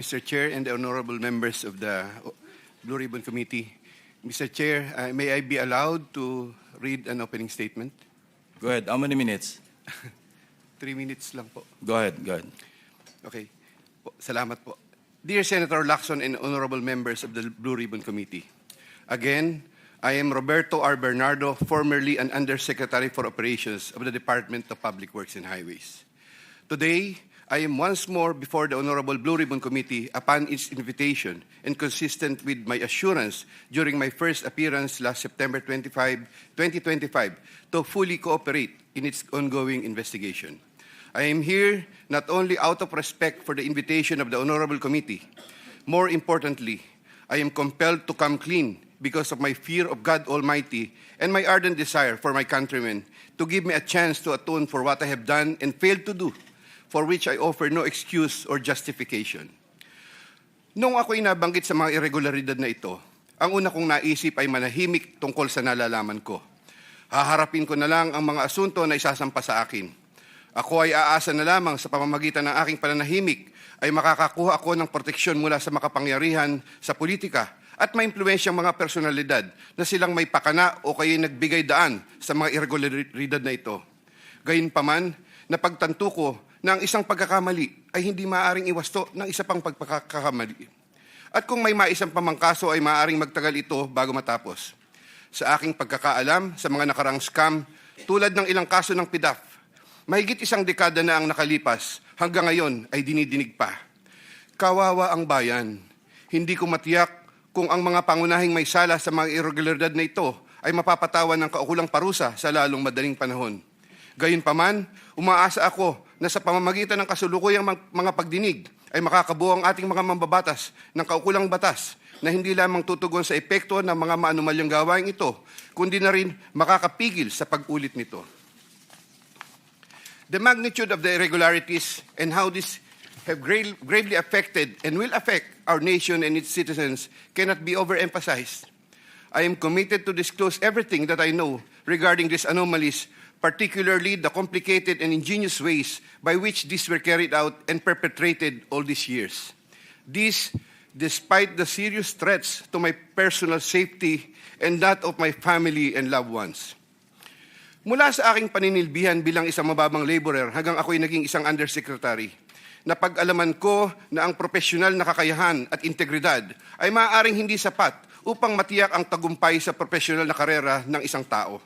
Mr. Chair and the honorable members of the Blue Ribbon Committee. Mr. Chair, may I be allowed to read an opening statement? Go ahead. How many minutes? 3 minutes lang po. Go ahead. Okay. Salamat po. Dear Senator Lacson and honorable members of the Blue Ribbon Committee, again, I am Roberto R. Bernardo, formerly an Undersecretary for Operations of the Department of Public Works and Highways. Today, I am once more before the Honorable Blue Ribbon Committee upon its invitation and consistent with my assurance during my first appearance last September 25, 2025 to fully cooperate in its ongoing investigation. I am here not only out of respect for the invitation of the Honorable Committee, more importantly, I am compelled to come clean because of my fear of God Almighty and my ardent desire for my countrymen to give me a chance to atone for what I have done and failed to do, for which I offer no excuse or justification. Nung ako'y nabanggit sa mga irregularidad na ito, ang una kong naisip ay manahimik tungkol sa nalalaman ko. Haharapin ko na lang ang mga asunto na isasampa sa akin. Ako ay aasa na lamang sa pamamagitan ng aking pananahimik ay makakakuha ako ng proteksyon mula sa makapangyarihan sa politika at maimpluwensyang mga personalidad na silang may pakana o kaya nagbigay daan sa mga irregularidad na ito. Gayunpaman, napagtanto ko na ang isang pagkakamali ay hindi maaaring iwasto ng isa pang pagkakamali. At kung may maisang pamangkaso ay maaaring magtagal ito bago matapos. Sa aking pagkakaalam sa mga nakarang scam, tulad ng ilang kaso ng PDAF, mahigit isang dekada na ang nakalipas, hanggang ngayon ay dinidinig pa. Kawawa ang bayan. Hindi ko matiyak kung ang mga pangunahing may sala sa mga irregularidad na ito ay mapapatawan ng kaukulang parusa sa lalong madaling panahon. Gayunpaman, umaasa ako na sa pamamagitan ng kasulukuyang mga pagdinig ay makakabuo ang ating mga mambabatas ng kaukulang batas na hindi lamang tutugon sa epekto ng mga maanumalyang gawain ito, kundi na rin makakapigil sa pag-ulit nito. The magnitude of the irregularities and how this have gravely affected and will affect our nation and its citizens cannot be overemphasized. I am committed to disclose everything that I know regarding these anomalies, particularly the complicated and ingenious ways by which these were carried out and perpetrated all these years. This, despite the serious threats to my personal safety and that of my family and loved ones. Mula sa aking paninilbihan bilang isang mababang laborer hanggang ako'y naging isang undersecretary, napag-alaman ko na ang profesional na kakayahan at integridad ay maaaring hindi sapat upang matiyak ang tagumpay sa profesional na karera ng isang tao.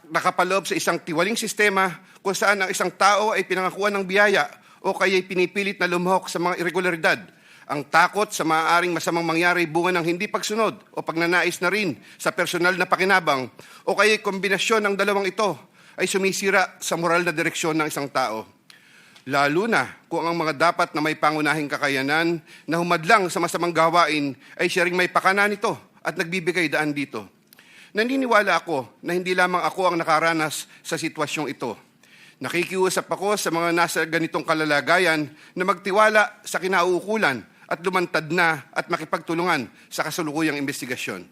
Nakapaloob sa isang tiwaling sistema kung saan ang isang tao ay pinangakuan ng biyaya o kaya'y pinipilit na lumahok sa mga irregularidad. Ang takot sa maaaring masamang mangyari bunga ng hindi pagsunod o pagnanais na rin sa personal na pakinabang o kaya'y kombinasyon ng dalawang ito ay sumisira sa moral na direksyon ng isang tao. Lalo na kung ang mga dapat na may pangunahing kakayanan na humadlang sa masamang gawain ay siya ring may pakana nito at nagbibigay daan dito. Naniniwala ako na hindi lamang ako ang nakaranas sa sitwasyong ito. Nakikiusap ako sa mga nasa ganitong kalalagayan na magtiwala sa kinauukulan at lumantad na at makipagtulungan sa kasulukuyang investigasyon.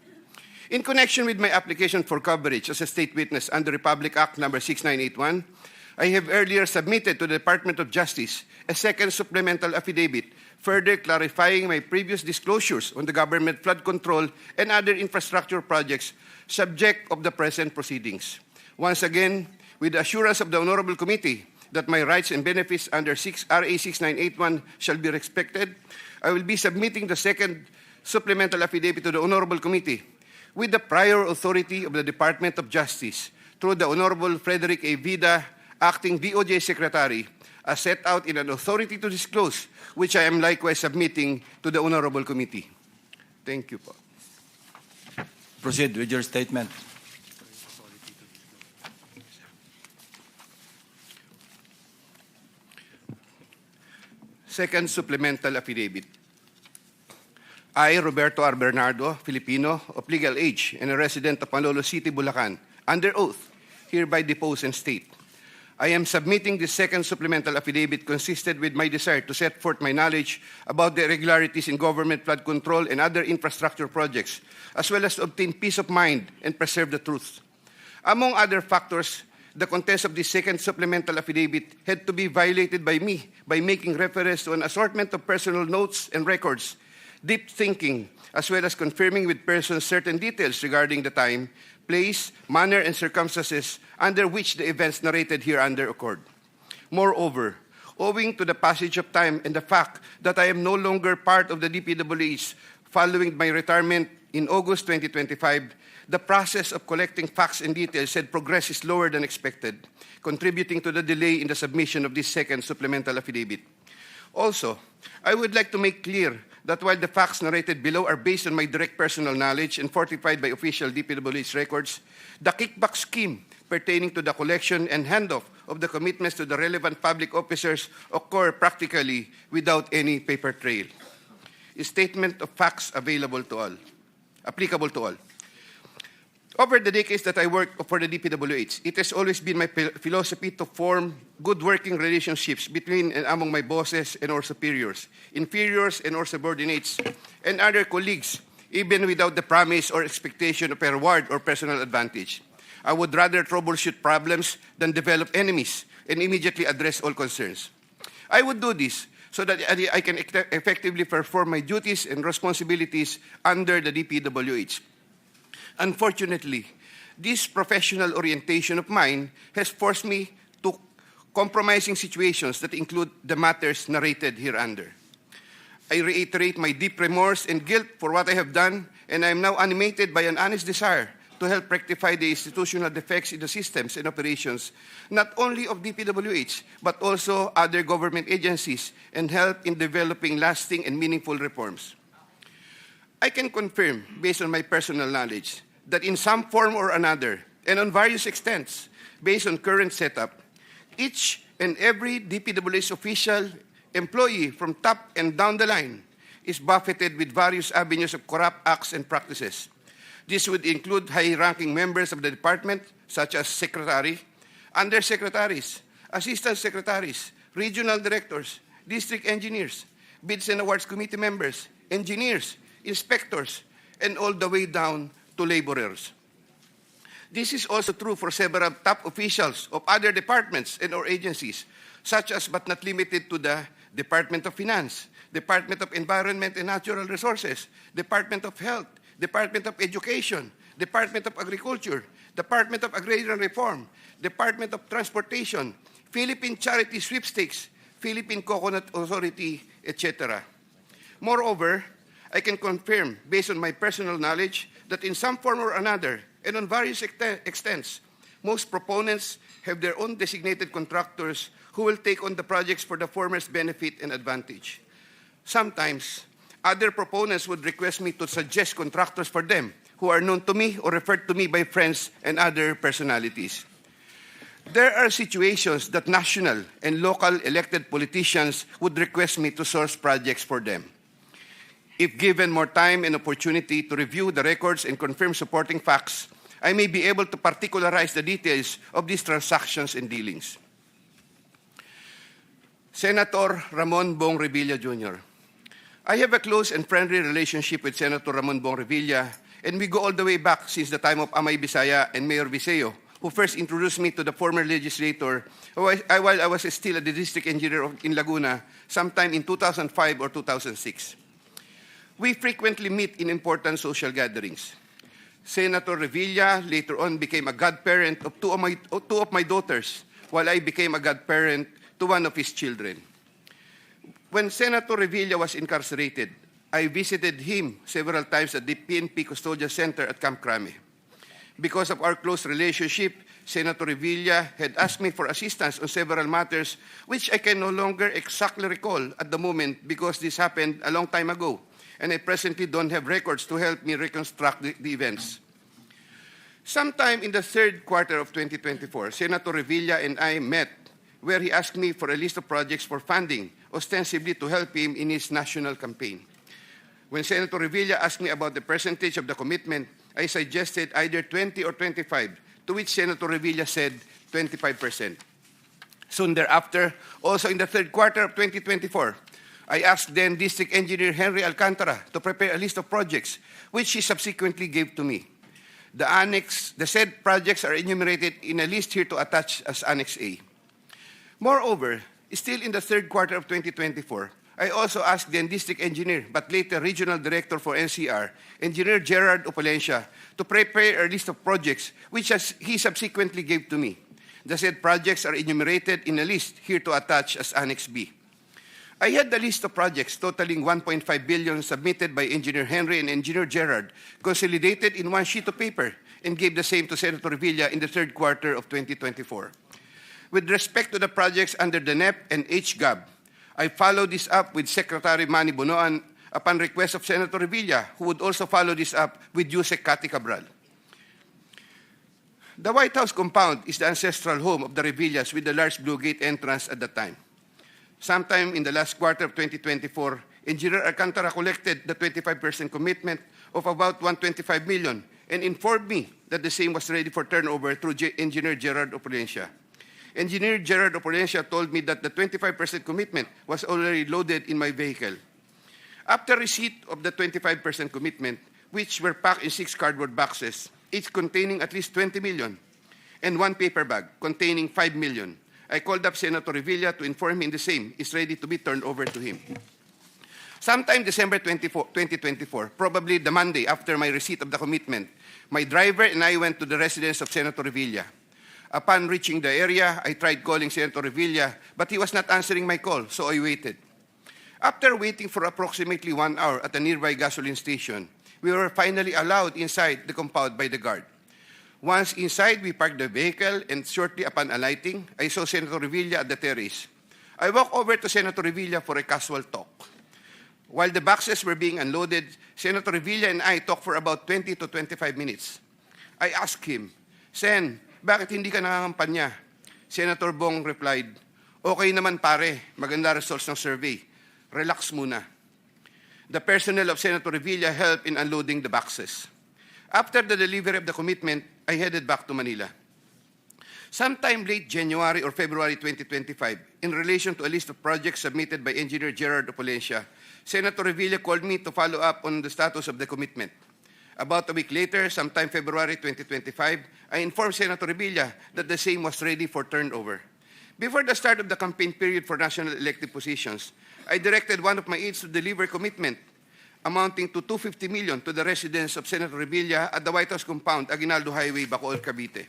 In connection with my application for coverage as a state witness under Republic Act No. 6981, I have earlier submitted to the Department of Justice a second supplemental affidavit, further clarifying my previous disclosures on the government flood control and other infrastructure projects subject of the present proceedings. Once again, with the assurance of the Honorable Committee that my rights and benefits under RA 6981 shall be respected, I will be submitting the second supplemental affidavit to the Honorable Committee with the prior authority of the Department of Justice through the Honorable Frederick A. Vida, Acting DOJ Secretary, as set out in an authority to disclose, which I am likewise submitting to the Honorable Committee. Thank you po. Proceed with your statement. Second supplemental affidavit. I, Roberto R. Bernardo, Filipino, of legal age and a resident of Malolo City, Bulacan, under oath, hereby depose and state. I am submitting this second supplemental affidavit consisted with my desire to set forth my knowledge about the irregularities in government flood control and other infrastructure projects, as well as to obtain peace of mind and preserve the truth. Among other factors the contents of this second supplemental affidavit had to be violated by me by making reference to an assortment of personal notes and records, deep thinking, as well as confirming with persons certain details regarding the time, place, manner, and circumstances under which the events narrated hereunder occurred. Moreover, owing to the passage of time and the fact that I am no longer part of the DPWH following my retirement in August 2025, the process of collecting facts and details had progressed slower than expected, contributing to the delay in the submission of this second supplemental affidavit. Also, I would like to make clear that while the facts narrated below are based on my direct personal knowledge and fortified by official DPWH records, the kickback scheme pertaining to the collection and handoff of the commitments to the relevant public officers occur practically without any paper trail. A statement of facts applicable to all. Over the decades that I worked for the DPWH, it has always been my philosophy to form good working relationships between and among my bosses and our superiors, inferiors and our subordinates, and other colleagues, even without the promise or expectation of a reward or personal advantage. I would rather troubleshoot problems than develop enemies and immediately address all concerns. I would do this so that I can effectively perform my duties and responsibilities under the DPWH. Unfortunately, this professional orientation of mine has forced me to compromising situations that include the matters narrated hereunder. I reiterate my deep remorse and guilt for what I have done, and I am now animated by an honest desire to help rectify the institutional defects in the systems and operations, not only of DPWH, but also other government agencies, and help in developing lasting and meaningful reforms. I can confirm, based on my personal knowledge, that in some form or another, and on various extents, based on current setup, each and every DPWH official, employee from top and down the line is buffeted with various avenues of corrupt acts and practices. This would include high-ranking members of the department, such as secretary, undersecretaries, assistant secretaries, regional directors, district engineers, bids and awards committee members, engineers, inspectors, and all the way down to laborers. This is also true for several top officials of other departments and or agencies, such as but not limited to the Department of Finance, Department of Environment and Natural Resources, Department of Health, Department of Education, Department of Agriculture, Department of Agrarian Reform, Department of Transportation, Philippine Charity Sweepstakes, Philippine Coconut Authority, etc. Moreover, I can confirm, based on my personal knowledge, that in some form or another, and on various extents, most proponents have their own designated contractors who will take on the projects for the former's benefit and advantage. Sometimes, other proponents would request me to suggest contractors for them who are known to me or referred to me by friends and other personalities. There are situations that national and local elected politicians would request me to source projects for them. If given more time and opportunity to review the records and confirm supporting facts, I may be able to particularize the details of these transactions and dealings. Senator Ramon Bong Revilla Jr. I have a close and friendly relationship with Senator Ramon Bong Revilla, and we go all the way back since the time of Amay Bisaya and Mayor Viseo, who first introduced me to the former legislator while I was still a district engineer in Laguna sometime in 2005 or 2006. We frequently meet in important social gatherings. Senator Revilla later on became a godparent of two of my daughters, while I became a godparent to one of his children. When Senator Revilla was incarcerated, I visited him several times at the PNP Custodial Center at Camp Crame. Because of our close relationship, Senator Revilla had asked me for assistance on several matters, which I can no longer exactly recall at the moment because this happened a long time ago, and I presently don't have records to help me reconstruct the events. Sometime in the third quarter of 2024, Senator Revilla and I met, where he asked me for a list of projects for funding, ostensibly to help him in his national campaign. When Senator Revilla asked me about the percentage of the commitment, I suggested either 20 or 25, to which Senator Revilla said 25%. Soon thereafter, also in the third quarter of 2024, I asked then District Engineer Henry Alcantara to prepare a list of projects, which he subsequently gave to me. The said projects are enumerated in a list here to attach as Annex A. Moreover, still in the third quarter of 2024, I also asked then District Engineer, but later Regional Director for NCR, Engineer Gerard Opalencia, to prepare a list of projects which he subsequently gave to me. The said projects are enumerated in a list here to attach as Annex B. I had the list of projects totaling 1.5 billion submitted by Engineer Henry and Engineer Gerard, consolidated in one sheet of paper, and gave the same to Senator Revilla in the third quarter of 2024. With respect to the projects under the NEP and HGAB, I followed this up with Secretary Manny Bonoan upon request of Senator Revilla, who would also follow this up with Usec Cabral. The White House compound is the ancestral home of the Revillas with the large Blue Gate entrance at the time. Sometime in the last quarter of 2024, Engineer Alcantara collected the 25% commitment of about 125 million and informed me that the same was ready for turnover through Engineer Gerard Opalencia. Engineer Gerard Opalencia told me that the 25% commitment was already loaded in my vehicle. After receipt of the 25% commitment, which were packed in 6 cardboard boxes, each containing at least 20 million, and 1 paper bag containing 5 million, I called up Senator Revilla to inform him the same is ready to be turned over to him. Sometime December 2024, probably the Monday after my receipt of the commitment, my driver and I went to the residence of Senator Revilla. Upon reaching the area, I tried calling Senator Revilla, but he was not answering my call, so I waited. After waiting for approximately 1 hour at a nearby gasoline station, we were finally allowed inside the compound by the guard. Once inside, we parked the vehicle, and shortly upon alighting, I saw Senator Revilla at the terrace. I walked over to Senator Revilla for a casual talk. While the boxes were being unloaded, Senator Revilla and I talked for about 20 to 25 minutes. I asked him, "Sen, bakit hindi ka nangangampanya?" Senator Bong replied, "Okay naman pare, maganda results ng survey. Relax muna." The personnel of Senator Revilla helped in unloading the boxes. After the delivery of the commitment, I headed back to Manila. Sometime late January or February 2025, in relation to a list of projects submitted by Engineer Gerard Opalencia, Senator Revilla called me to follow up on the status of the commitment. About a week later, sometime February 2025, I informed Senator Revilla that the same was ready for turnover. Before the start of the campaign period for national elective positions, I directed one of my aides to deliver commitment amounting to 250 million to the residence of Senator Revilla at the White House compound, Aguinaldo Highway, Bacoor, Cavite.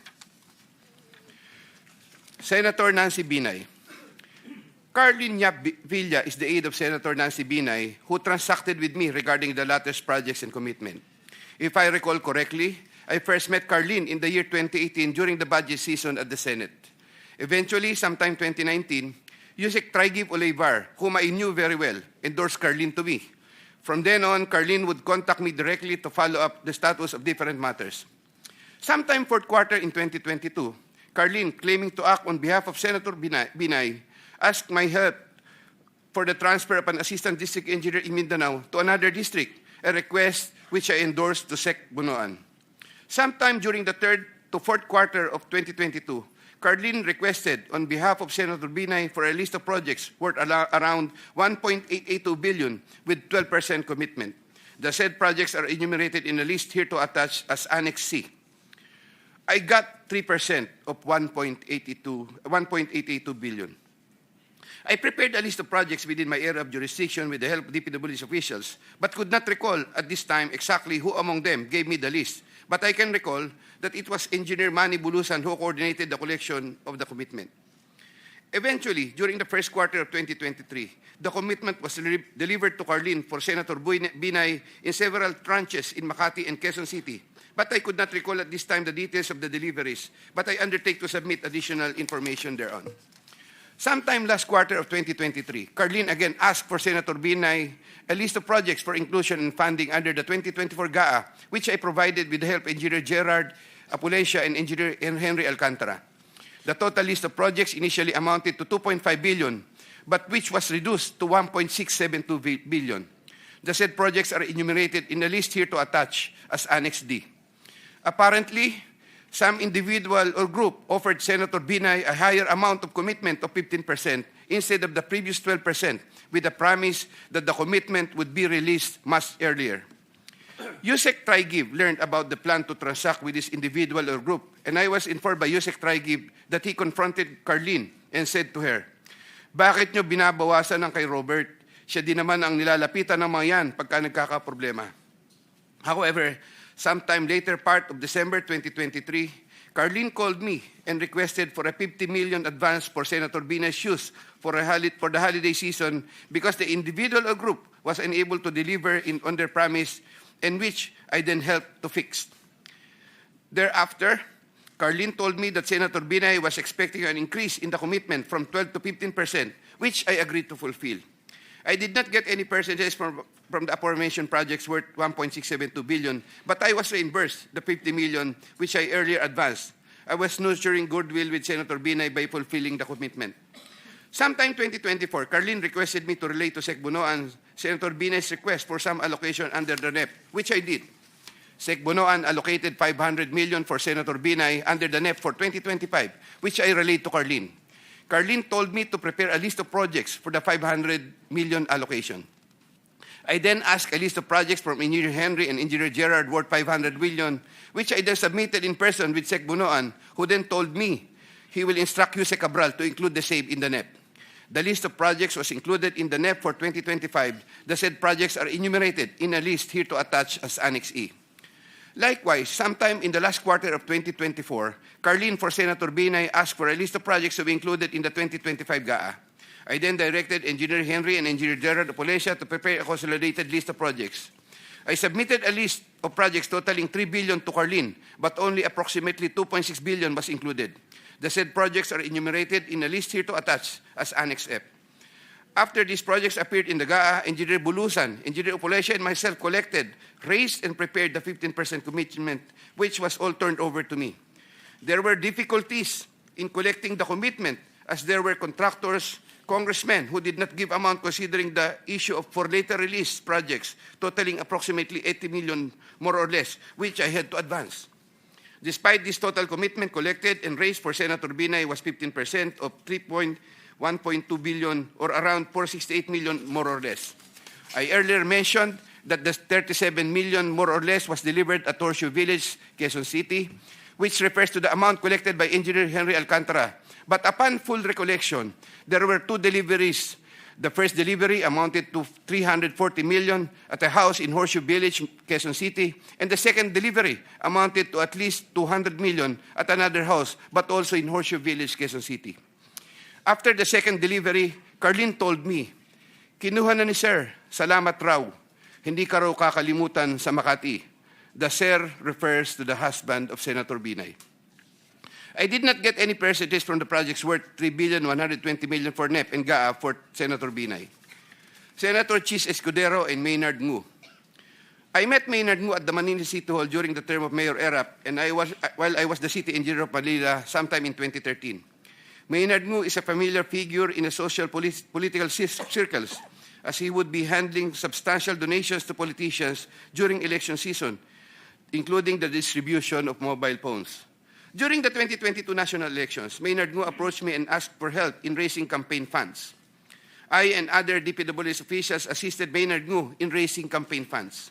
Senator Nancy Binay. Carlin Yap Villa is the aide of Senator Nancy Binay, who transacted with me regarding the latter's projects and commitment. If I recall correctly, I first met Carlin in the year 2018 during the budget season at the Senate. Eventually, sometime 2019, Usec Trigib Olivar, whom I knew very well, endorsed Carlin to me. From then on, Carlin would contact me directly to follow up the status of different matters. Sometime fourth quarter in 2022, Carlin, claiming to act on behalf of Senator Binay, asked my help for the transfer of an assistant district engineer in Mindanao to another district, a request which I endorsed to Sec Bonoan. Sometime during the third to fourth quarter of 2022, Carlin requested on behalf of Senator Binay for a list of projects worth around 1.882 billion with 12% commitment. The said projects are enumerated in a list here to attach as Annex C. I got 3% of 1.882 billion. I prepared a list of projects within my area of jurisdiction with the help of DPWH officials, but could not recall at this time exactly who among them gave me the list. But I can recall that it was Engineer Manny Bulusan who coordinated the collection of the commitment. Eventually, during the first quarter of 2023, the commitment was delivered to Carlin for Senator Binay in several tranches in Makati and Quezon City. But I could not recall at this time the details of the deliveries, but I undertake to submit additional information thereon. Sometime last quarter of 2023, Carlin again asked for Senator Binay a list of projects for inclusion and funding under the 2024 GAA, which I provided with the help of Engineer Gerard Opalencia and Engineer Henry Alcantara. The total list of projects initially amounted to 2.5 billion, but which was reduced to 1.672 billion. The said projects are enumerated in the list here to attach as Annex D. Apparently, some individual or group offered Senator Binay a higher amount of commitment of 15% instead of the previous 12%, with the promise that the commitment would be released much earlier. Usec Trigive learned about the plan to transact with this individual or group, and I was informed by Usec Trigive that he confronted Carlene and said to her, "Bakit nyo binabawasan ng kay Robert? Siya din naman ang nilalapitan ng mga yan pagka nagkakaproblema." However, sometime later part of December 2023, Carlene called me and requested for a 50 million advance for Senator Binay's shoes for the holiday season because the individual or group was unable to deliver on their promise, and which I then helped to fix. Thereafter, Carlene told me that Senator Binay was expecting an increase in the commitment from 12 to 15%, which I agreed to fulfill. I did not get any percentages from the aforementioned projects worth 1.672 billion, but I was reimbursed the 50 million which I earlier advanced. I was nurturing goodwill with Senator Binay by fulfilling the commitment. Sometime 2024, Carlene requested me to relay to Sec Bonoan Senator Binay's request for some allocation under the NEP, which I did. Sec Bonoan allocated 500 million for Senator Binay under the NEP for 2025, which I relayed to Carlene. Carlene told me to prepare a list of projects for the 500 million allocation. I then asked a list of projects from Engineer Henry and Engineer Gerard worth 500 million, which I then submitted in person with Sec Bonoan, who then told me he will instruct Usec Cabral to include the same in the NEP. The list of projects was included in the NEP for 2025. The said projects are enumerated in a list here to attach as Annex E. Likewise, sometime in the last quarter of 2024, Carlene for Senator Binay asked for a list of projects to be included in the 2025 GAA. I then directed Engineer Henry and Engineer Gerard Opolesia to prepare a consolidated list of projects. I submitted a list of projects totaling 3 billion to Carlene, but only approximately 2.6 billion was included. The said projects are enumerated in a list here to attach as Annex F. After these projects appeared in the GAA, Engineer Bulusan, Engineer Opolesia, and myself collected, raised, and prepared the 15% commitment, which was all turned over to me. There were difficulties in collecting the commitment, as there were contractors, congressmen who did not give amount considering the issue of for later release projects totaling approximately 80 million more or less, which I had to advance. Despite this total commitment collected and raised for Senator Binay was 15% of 1.2 billion or around 468 million more or less. I earlier mentioned that the 37 million more or less was delivered at Horseshoe Village, Quezon City, which refers to the amount collected by Engineer Henry Alcantara. But upon full recollection, there were two deliveries. The first delivery amounted to 340 million at a house in Horseshoe Village, Quezon City, and the second delivery amounted to at least 200 million at another house, but also in Horseshoe Village, Quezon City. After the second delivery, Carlene told me, "Kinuha na ni Sir, salamat raw. Hindi ka raw kakalimutan sa Makati." The Sir refers to the husband of Senator Binay. I did not get any percentage from the projects worth 3,120 million for NEP and GAA for Senator Binay. Senator Chiz Escudero and Maynard Ngu. I met Maynard Ngu at the Manila City Hall during the term of Mayor Erap, and while I was the city engineer of Manila sometime in 2013. Maynard Ngu is a familiar figure in the social political circles, as he would be handling substantial donations to politicians during election season, including the distribution of mobile phones. During the 2022 national elections, Maynard Ngu approached me and asked for help in raising campaign funds. I and other DPWH officials assisted Maynard Ngu in raising campaign funds.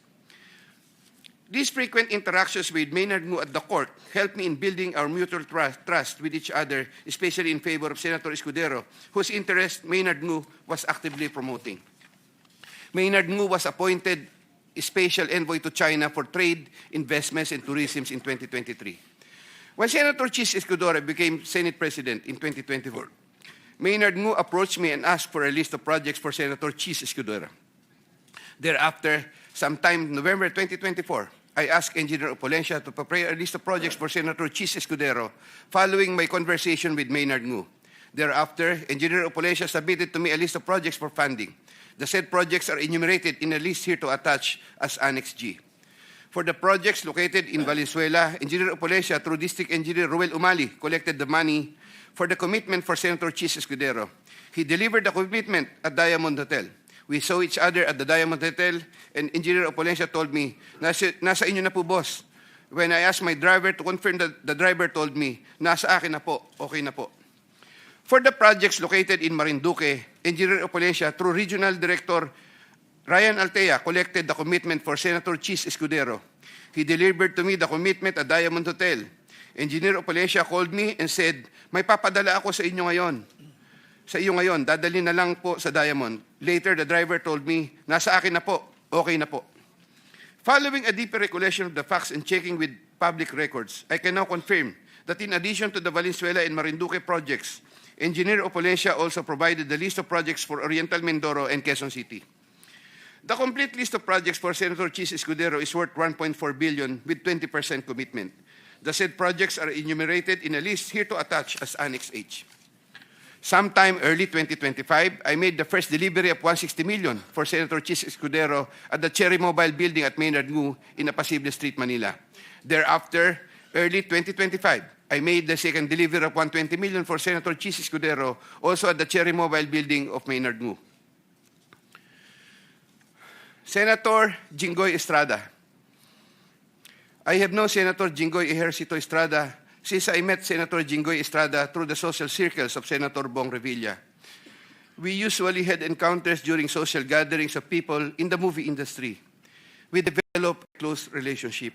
These frequent interactions with Maynard Ngu at the court helped me in building our mutual trust with each other, especially in favor of Senator Escudero, whose interest Maynard Ngu was actively promoting. Maynard Ngu was appointed Special Envoy to China for Trade, Investments, and Tourism in 2023. When Senator Chiz Escudero became Senate President in 2024, Maynard Ngu approached me and asked for a list of projects for Senator Chiz Escudero. Thereafter, sometime November 2024, I asked Engineer Opolesia to prepare a list of projects for Senator Chiz Escudero following my conversation with Maynard Ngu. Thereafter, Engineer Opolesia submitted to me a list of projects for funding. The said projects are enumerated in a list here to attach as Annex G. For the projects located in Valenzuela, Engineer Opolesia, through District Engineer Ruel Umali, collected the money for the commitment for Senator Chiz Escudero. He delivered the commitment at Diamond Hotel. We saw each other at the Diamond Hotel, and Engineer Opolesia told me, nasa inyo na po, boss. When I asked my driver to confirm, the driver told me, nasa akin na po, okay na po. For the projects located in Marinduque, Engineer Opolesia, through Regional Director Ryan Altea collected the commitment for Senator Chiz Escudero. He delivered to me the commitment at Diamond Hotel. Engineer Opalencia called me and said, may papadala ako sa inyo ngayon. Sa iyo ngayon, dadalhin na lang po sa Diamond. Later, the driver told me, nasa akin na po, okay na po. Following a deeper recollection of the facts and checking with public records, I can now confirm that in addition to the Valenzuela and Marinduque projects, Engineer Opalencia also provided the list of projects for Oriental Mindoro and Quezon City. The complete list of projects for Senator Chiz Escudero is worth 1.4 billion with 20% commitment. The said projects are enumerated in a list here to attach as Annex H. Sometime early 2025, I made the first delivery of 160 million for Senator Chiz Escudero at the Cherry Mobile Building at Maynard Ngu in Apacible Street, Manila. Thereafter, early 2025, I made the second delivery of 120 million for Senator Chiz Escudero, also at the Cherry Mobile Building of Maynard Ngu. Senator Jinggoy Estrada. I have known Senator Jinggoy Estrada since I met Senator Jinggoy Estrada through the social circles of Senator Bong Revilla. We usually had encounters during social gatherings of people in the movie industry. We developed a close relationship.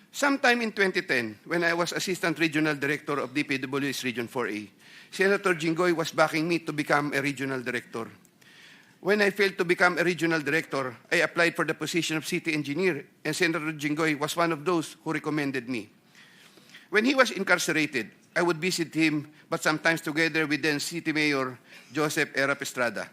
Sometime in 2010, when I was Assistant Regional Director of DPWH Region 4A, Senator Jinggoy was backing me to become a Regional Director. When I failed to become a Regional Director, I applied for the position of City Engineer, and Senator Jinggoy was one of those who recommended me. When he was incarcerated, I would visit him, but sometimes together with then City Mayor Joseph Erap Estrada.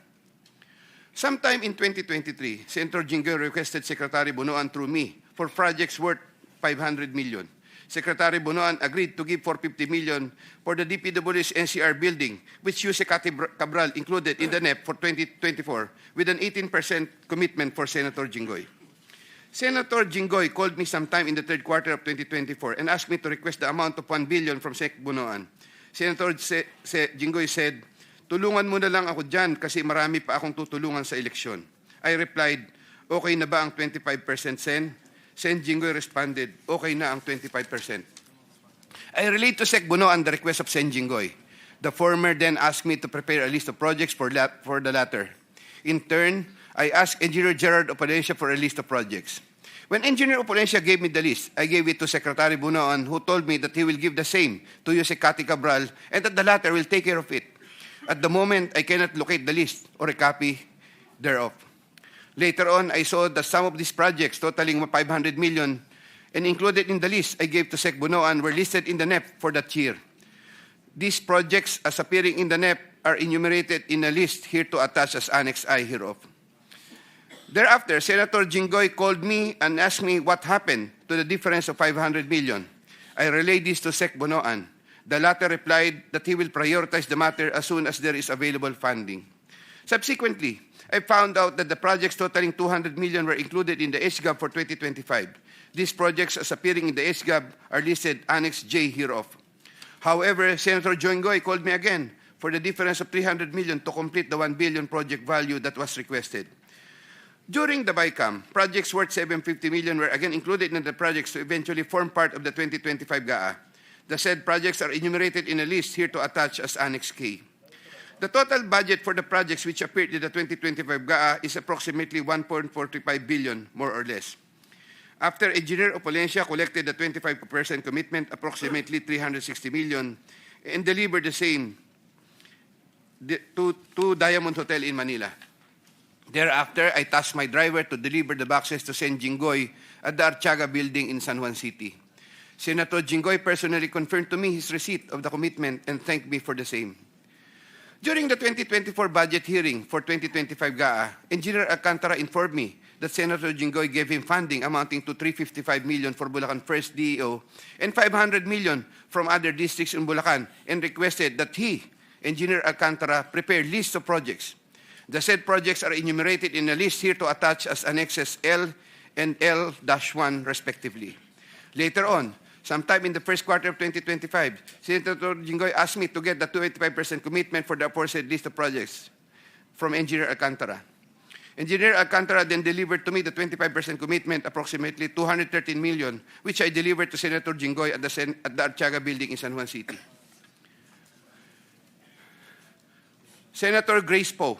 Sometime in 2023, Senator Jinggoy requested Secretary Bonoan through me for projects worth 500 million. Secretary Bonoan agreed to give 450 million for the DPWH NCR building, which Usec Cabral included in the NEP for 2024, with an 18% commitment for Senator Jinggoy. Senator Jinggoy called me sometime in the third quarter of 2024 and asked me to request the amount of 1 billion from Sec Bonoan. Senator Jinggoy said, tulungan mo na lang ako dyan kasi marami pa akong tutulungan sa eleksyon. I replied, okay na ba ang 25% Sen? Sen Jinggoy responded, okay na ang 25%. I relayed to Sec Bonoan the request of Sen Jinggoy. The former then asked me to prepare a list of projects for the latter. In turn, I asked Engineer Gerard Opalencia for a list of projects. When Engineer Opalencia gave me the list, I gave it to Secretary Bonoan, who told me that he will give the same to Usec Cabral and that the latter will take care of it. At the moment, I cannot locate the list or a copy thereof. Later on, I saw that some of these projects totaling 500 million and included in the list I gave to Sec Bonoan were listed in the NEP for that year. These projects, as appearing in the NEP, are enumerated in a list here to attach as Annex I hereof. Thereafter, Senator Jinggoy called me and asked me what happened to the difference of 500 million. I relayed this to Sec Bonoan. The latter replied that he will prioritize the matter as soon as there is available funding. Subsequently, I found out that the projects totaling 200 million were included in the HGAB for 2025. These projects, as appearing in the HGAB, are listed Annex J hereof. However, Senator Jinggoy called me again for the difference of 300 million to complete the 1 billion project value that was requested. During the BICAM, projects worth 750 million were again included in the projects to eventually form part of the 2025 GAA. The said projects are enumerated in a list here to attach as Annex K. The total budget for the projects which appeared in the 2025 GAA is approximately 1.45 billion, more or less. After Engineer Opalencia collected the 25% commitment, approximately 360 million, and delivered the same to Diamond Hotel in Manila. Thereafter, I tasked my driver to deliver the boxes to Sen Jinggoy at the Archaga building in San Juan City. Senator Jinggoy personally confirmed to me his receipt of the commitment and thanked me for the same. During the 2024 budget hearing for 2025 GAA, Engineer Alcantara informed me that Senator Jinggoy gave him funding amounting to 355 million for Bulacan First DEO and 500 million from other districts in Bulacan and requested that he, Engineer Alcantara, prepare lists of projects. The said projects are enumerated in a list here to attach as Annexes L and L-1 respectively. Later on, sometime in the first quarter of 2025, Senator Jinggoy asked me to get the 285% commitment for the aforesaid list of projects from Engineer Alcantara. Engineer Alcantara then delivered to me the 25% commitment, approximately 213 million, which I delivered to Senator Jinggoy at the Archaga building in San Juan City. Senator Grace Poe.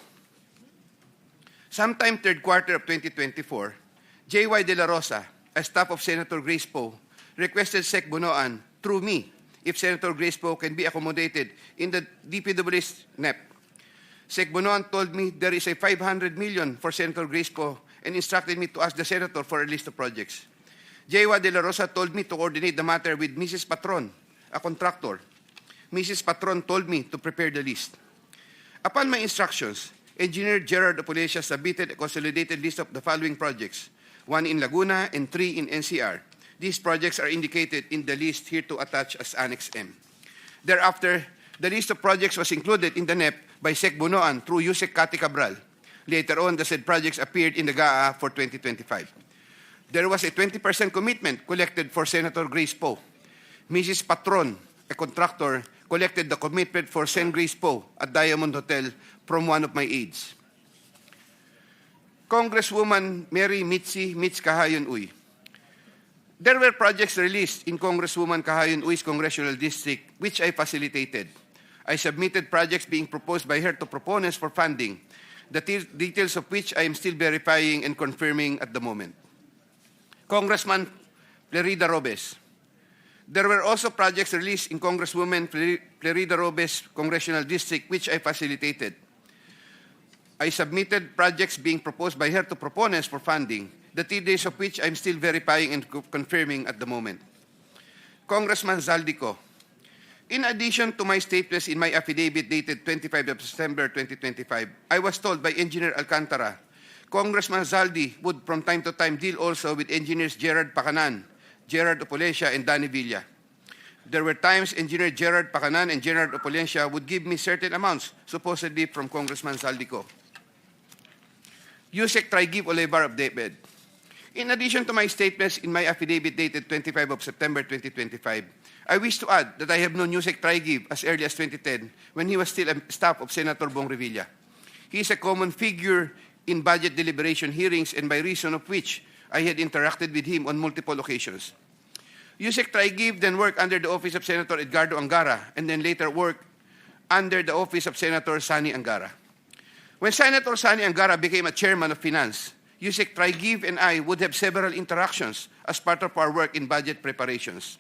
Sometime third quarter of 2024, J.Y. De La Rosa, a staff of Senator Grace Poe, requested Sec Bonoan through me if Senator Grace Poe can be accommodated in the DPWH NEP. Sec Bonoan told me there is a 500 million for Senator Grace Poe and instructed me to ask the Senator for a list of projects. J.Y. De La Rosa told me to coordinate the matter with Mrs. Patron, a contractor. Mrs. Patron told me to prepare the list. Upon my instructions, Engineer Gerard Apollesia submitted a consolidated list of the following projects, 1 in Laguna and 3 in NCR. These projects are indicated in the list here to attach as Annex M. Thereafter, the list of projects was included in the NEP by Sec Bonoan through Usec Kati Cabral. Later on, the said projects appeared in the GAA for 2025. There was a 20% commitment collected for Senator Grace Poe. Mrs. Patron, a contractor, collected the commitment for Sen. Grace Poe at Diamond Hotel from one of my aides. Congresswoman Mary Mitzi Mitz Kahayon Uy. There were projects released in Congresswoman Kahayon Uy's congressional district, which I facilitated. I submitted projects being proposed by her to proponents for funding, the details of which I am still verifying and confirming at the moment. Congressman Plerida Robes. There were also projects released in Congresswoman Plerida Robes' congressional district, which I facilitated. I submitted projects being proposed by her to proponents for funding, the details of which I'm still verifying and confirming at the moment. Congressman Zaldico. In addition to my statements in my affidavit dated 25 of September 2025, I was told by Engineer Alcantara, Congressman Zaldi would from time to time deal also with Engineers Gerard Pacanan, Gerard Apollesia, and Danny Villa. There were times Engineer Gerard Pacanan and Gerard Apollesia would give me certain amounts, supposedly from Congressman Zaldico. Usec Tri-Give Olivar of David. In addition to my statements in my affidavit dated 25 of September 2025, I wish to add that I have known Usec Tri-Give as early as 2010 when he was still a staff of Senator Bong Revilla. He is a common figure in budget deliberation hearings and by reason of which I had interacted with him on multiple occasions. Usec Tri-Give then worked under the office of Senator Edgardo Angara and then later worked under the office of Senator Sani Angara. When Senator Sani Angara became a chairman of finance, Usec Tri-Give and I would have several interactions as part of our work in budget preparations.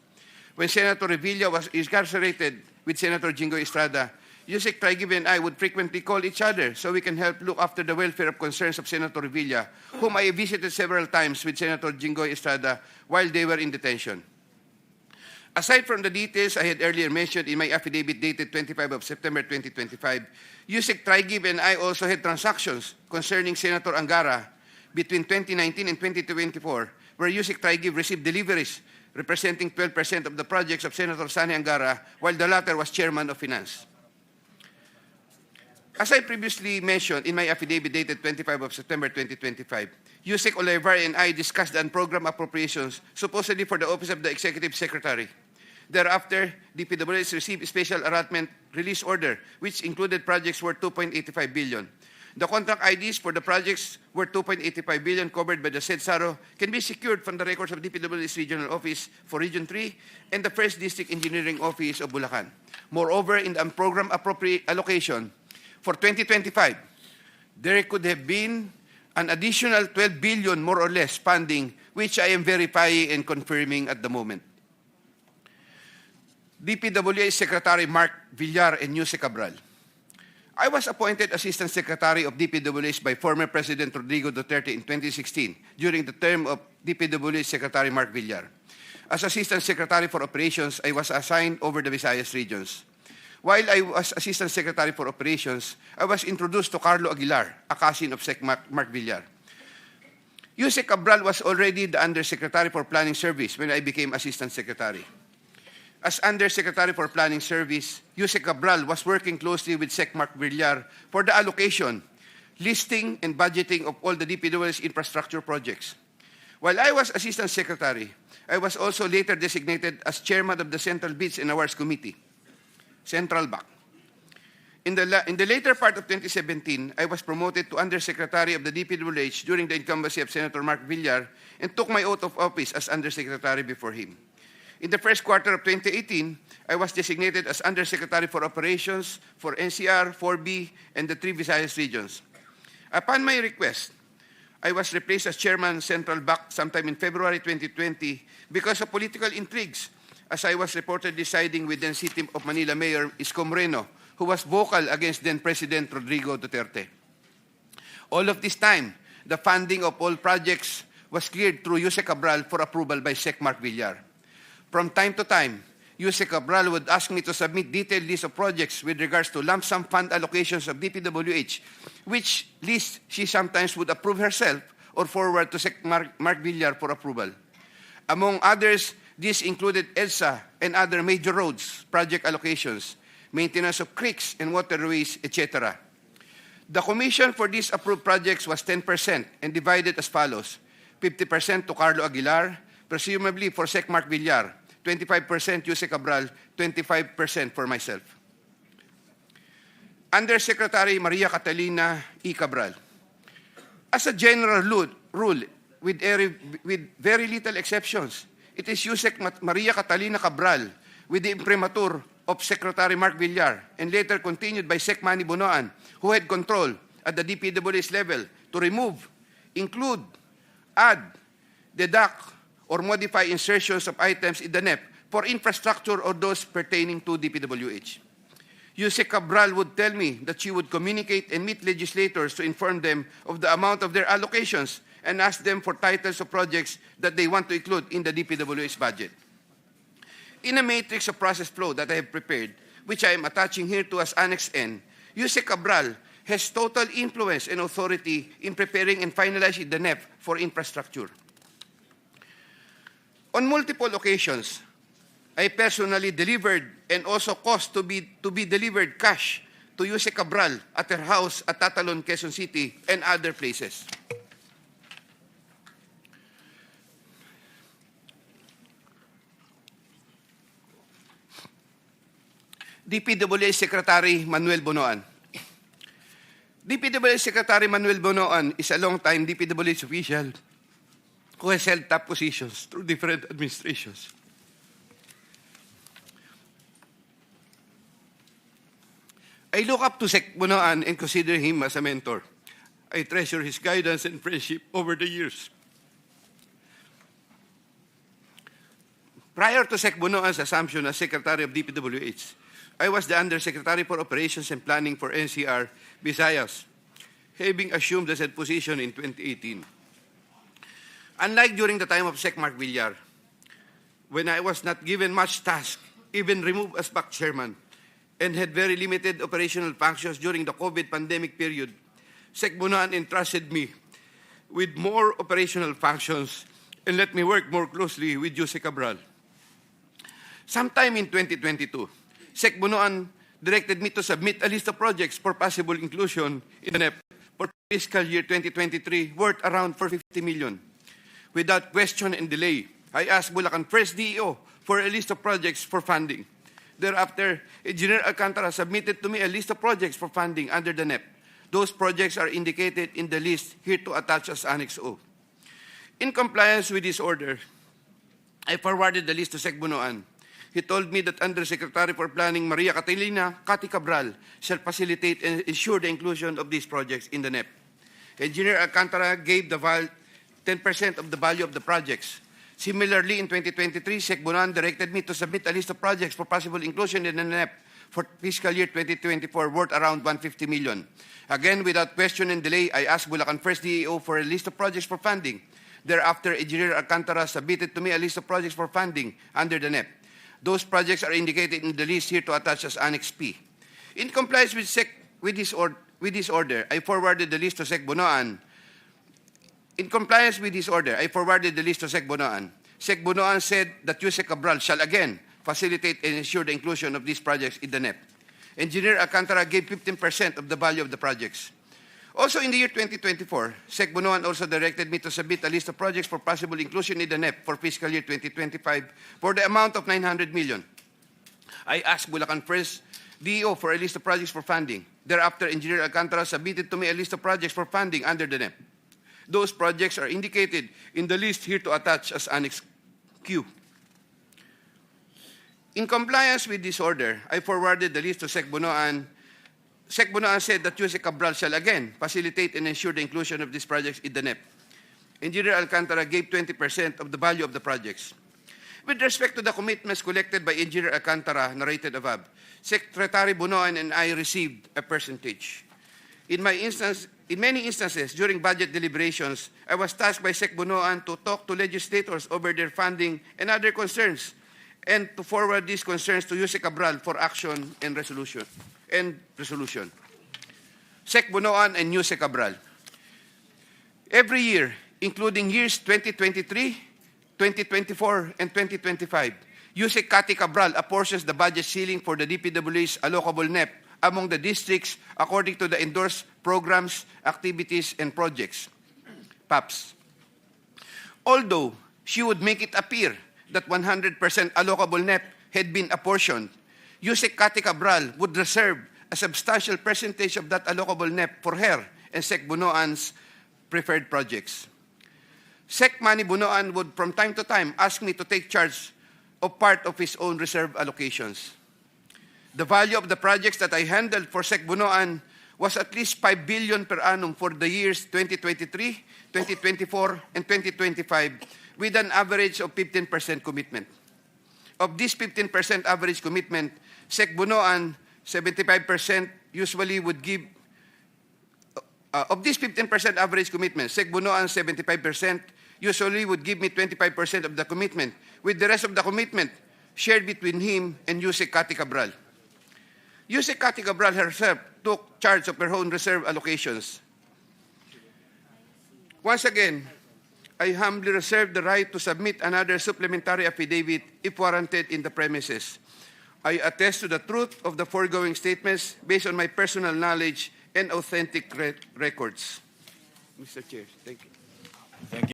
When Senator Revilla was incarcerated with Senator Jinggoy Estrada, Usec Tri-Give and I would frequently call each other so we can help look after the welfare of concerns of Senator Revilla, whom I visited several times with Senator Jinggoy Estrada while they were in detention. Aside from the details I had earlier mentioned in my affidavit dated 25 of September 2025, Usec Tri-Give and I also had transactions concerning Senator Angara between 2019 and 2024, where Usec Tri-Give received deliveries representing 12% of the projects of Senator Sani Angara, while the latter was chairman of finance. As I previously mentioned in my affidavit dated 25 of September 2025, Usec Olivar and I discussed the unprogrammed appropriations supposedly for the Office of the Executive Secretary. Thereafter, DPWH received a special allotment release order, which included projects worth 2.85 billion. The contract IDs for the projects worth 2.85 billion covered by the said SARO can be secured from the records of DPWH Regional Office for Region 3 and the 1st District Engineering Office of Bulacan. Moreover, in the unprogrammed appropriate allocation for 2025, there could have been an additional 12 billion more or less funding, which I am verifying and confirming at the moment. DPWH Secretary Mark Villar and Usec Cabral. I was appointed Assistant Secretary of DPWH by former President Rodrigo Duterte in 2016 during the term of DPWH Secretary Mark Villar. As Assistant Secretary for Operations, I was assigned over the Visayas regions. While I was Assistant Secretary for Operations, I was introduced to Carlo Aguilar, a cousin of Sec Mark Villar. Usec Cabral was already the Undersecretary for Planning Service when I became Assistant Secretary. As Undersecretary for Planning Service, Usec Cabral was working closely with Sec Mark Villar for the allocation, listing, and budgeting of all the DPWH infrastructure projects. While I was Assistant Secretary, I was also later designated as Chairman of the Central Bids and Awards Committee, Central BAC. In the later part of 2017, I was promoted to Undersecretary of the DPWH during the incumbency of Senator Mark Villar and took my oath of office as Undersecretary before him. In the first quarter of 2018, I was designated as Undersecretary for Operations for NCR, 4B, and the 3 Visayas regions. Upon my request, I was replaced as chairman Central Bank sometime in February 2020 because of political intrigues, as I was reportedly siding with then City of Manila Mayor Isko Moreno, who was vocal against then President Rodrigo Duterte. All of this time, the funding of all projects was cleared through Usec Cabral for approval by Sec Mark Villar. From time to time, Usec Cabral would ask me to submit detailed list of projects with regards to lump sum fund allocations of DPWH, which list she sometimes would approve herself or forward to Sec Mark Villar for approval. Among others, this included EDSA and other major roads, project allocations, maintenance of creeks and waterways, etc. The commission for these approved projects was 10% and divided as follows: 50% to Carlo Aguilar, presumably for Sec Mark Villar, 25% Usec Cabral, 25% for myself. Undersecretary Maria Catalina E. Cabral. As a general rule, with very little exceptions, it is Usec Maria Catalina Cabral, with the imprimatur of Secretary Mark Villar, and later continued by Sec Manny Bonoan, who had control at the DPWH level to remove, include, add, deduct, or modify insertions of items in the NEP for infrastructure or those pertaining to DPWH. Usec Cabral would tell me that she would communicate and meet legislators to inform them of the amount of their allocations and ask them for titles of projects that they want to include in the DPWH budget. In a matrix of process flow that I have prepared, which I am attaching here to as Annex N, Usec Cabral has total influence and authority in preparing and finalizing the NEP for infrastructure. On multiple occasions, I personally delivered and also caused to be delivered cash to Usec Cabral at her house at Tatalon, Quezon City, and other places. DPWH Secretary Manuel Bonoan. DPWH Secretary Manuel Bonoan is a long-time DPWH official who has held top positions through different administrations. I look up to Sec Bonoan and consider him as a mentor. I treasure his guidance and friendship over the years. Prior to Sec Bonoan's assumption as Secretary of DPWH, I was the Undersecretary for Operations and Planning for NCR Visayas, having assumed the said position in 2018. Unlike during the time of Sec Mark Villar, when I was not given much task, even removed as back chairman, and had very limited operational functions during the COVID pandemic period, Sec Bonoan entrusted me with more operational functions and let me work more closely with Usec Cabral. Sometime in 2022, Sec Bonoan directed me to submit a list of projects for possible inclusion in the NEP for fiscal year 2023 worth around 450 million. Without question and delay, I asked Bulacan First DEO for a list of projects for funding. Thereafter, Engineer Alcantara submitted to me a list of projects for funding under the NEP. Those projects are indicated in the list here to attach as Annex O. In compliance with this order, I forwarded the list to Sec Bonoan. He told me that Undersecretary for Planning Maria Catalina Cati Cabral shall facilitate and ensure the inclusion of these projects in the NEP. Engineer Alcantara gave the 10% of the value of the projects. Similarly, in 2023, Sec Bonoan directed me to submit a list of projects for possible inclusion in the NEP for fiscal year 2024 worth around 150 million. Again, without question and delay, I asked Bulacan First DEO for a list of projects for funding. Thereafter, Engineer Alcantara submitted to me a list of projects for funding under the NEP. Those projects are indicated in the list here to attach as Annex P. In compliance with this order, I forwarded the list to Sec Bonoan. In compliance with this order, I forwarded the list to Sec Bonoan. Sec Bonoan said that Usec Cabral shall again facilitate and ensure the inclusion of these projects in the NEP. Engineer Alcantara gave 15% of the value of the projects. Also in the year 2024, Sec Bonoan also directed me to submit a list of projects for possible inclusion in the NEP for fiscal year 2025 for the amount of 900 million. I asked Bulacan First DEO for a list of projects for funding. Thereafter, Engineer Alcantara submitted to me a list of projects for funding under the NEP. Those projects are indicated in the list here to attach as Annex Q. In compliance with this order, I forwarded the list to Sec Bonoan Sec Bonoan said that Usec Cabral shall again facilitate and ensure the inclusion of these projects in the NEP. Engineer Alcantara gave 20% of the value of the projects. With respect to the commitments collected by Engineer Alcantara narrated above, Secretary Bonoan and I received a percentage. In many instances during budget deliberations, I was tasked by Sec Bonoan to talk to legislators over their funding and other concerns, and to forward these concerns to Usec Cabral for action and resolution. Sec Bonoan and Usec Cabral. Every year, including years 2023, 2024, and 2025, Usec Kati Cabral apportions the budget ceiling for the DPWH's allocable NEP among the districts according to the endorsed programs, activities, and projects, PAPs. Although she would make it appear that 100% allocable NEP had been apportioned, Usec Kati Cabral would reserve a substantial percentage of that allocable NEP for her and Sec Bonoan's preferred projects. Sec Manny Bonoan would from time to time ask me to take charge of part of his own reserve allocations. The value of the projects that I handled for Sec Bonoan was at least 5 billion per annum for the years 2023, 2024, and 2025, with an average of 15% commitment. Of this 15% average commitment, Sec Bonoan 75% usually would give. Of this 15% average commitment, Sec Bonoan 75% usually would give me 25% of the commitment, with the rest of the commitment shared between him and Usec Kati Cabral. Usec Kati Cabral herself took charge of her own reserve allocations. Once again, I humbly reserve the right to submit another supplementary affidavit if warranted in the premises. I attest to the truth of the foregoing statements based on my personal knowledge and authentic records. Mr. Chair, thank you. Thank you.